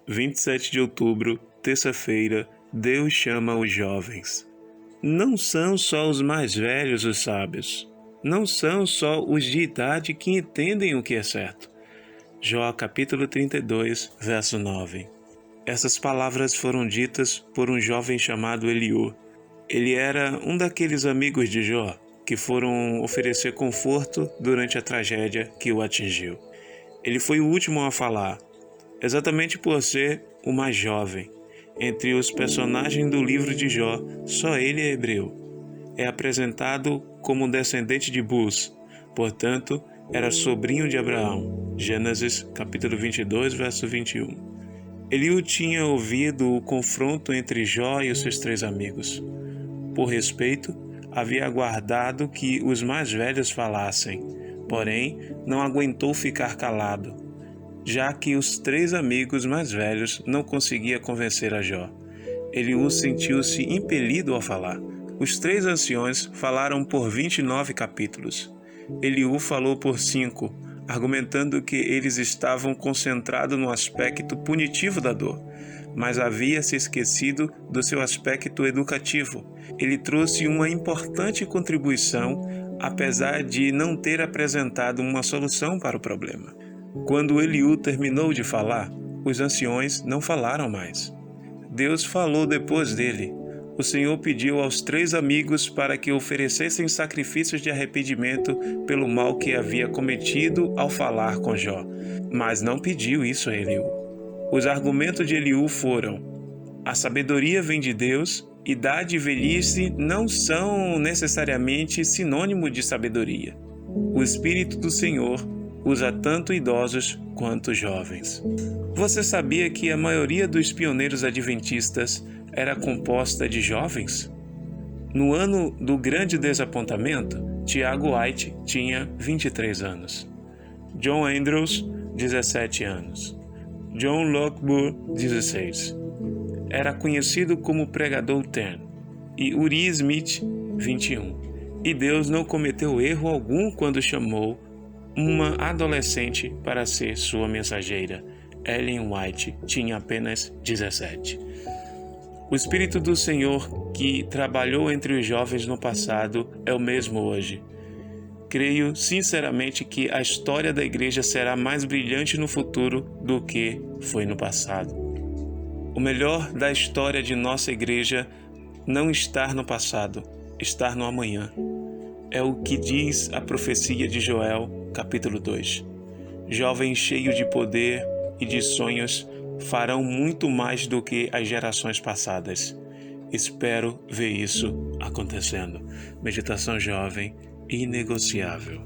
27 de outubro, terça-feira, Deus chama os jovens. Não são só os mais velhos os sábios. Não são só os de idade que entendem o que é certo. Jó capítulo 32, verso 9. Essas palavras foram ditas por um jovem chamado Eliú. Ele era um daqueles amigos de Jó que foram oferecer conforto durante a tragédia que o atingiu. Ele foi o último a falar, exatamente por ser o mais jovem. Entre os personagens do livro de Jó, só ele é hebreu. É apresentado como descendente de Bus, portanto, era sobrinho de Abraão. Gênesis capítulo 22, verso 21. Eliú tinha ouvido o confronto entre Jó e os seus 3 amigos. Por respeito, havia aguardado que os mais velhos falassem, porém não aguentou ficar calado, já que os 3 amigos mais velhos não conseguiam convencer a Jó. Eliú sentiu-se impelido a falar. Os 3 anciões falaram por 29 capítulos. Eliú falou por 5, argumentando que eles estavam concentrados no aspecto punitivo da dor, mas havia se esquecido do seu aspecto educativo. Ele trouxe uma importante contribuição, apesar de não ter apresentado uma solução para o problema. Quando Eliú terminou de falar, os anciões não falaram mais. Deus falou depois dele. O Senhor pediu aos 3 amigos para que oferecessem sacrifícios de arrependimento pelo mal que havia cometido ao falar com Jó, mas não pediu isso a Eliú. Os argumentos de Eliú foram: a sabedoria vem de Deus, idade e velhice não são necessariamente sinônimo de sabedoria. O Espírito do Senhor usa tanto idosos quanto jovens. Você sabia que a maioria dos pioneiros adventistas era composta de jovens? No ano do grande desapontamento, Tiago White tinha 23 anos. John Andrews, 17 anos. John Lockwood, 16. Era conhecido como pregador Ten. E Uri Smith, 21. E Deus não cometeu erro algum quando chamou uma adolescente para ser sua mensageira. Ellen White tinha apenas 17. O Espírito do Senhor que trabalhou entre os jovens no passado é o mesmo hoje. Creio sinceramente que a história da igreja será mais brilhante no futuro do que foi no passado. O melhor da história de nossa igreja não está no passado, está no amanhã. É o que diz a profecia de Joel, capítulo 2. Jovens cheios de poder e de sonhos farão muito mais do que as gerações passadas. Espero ver isso acontecendo. Meditação jovem inegociável.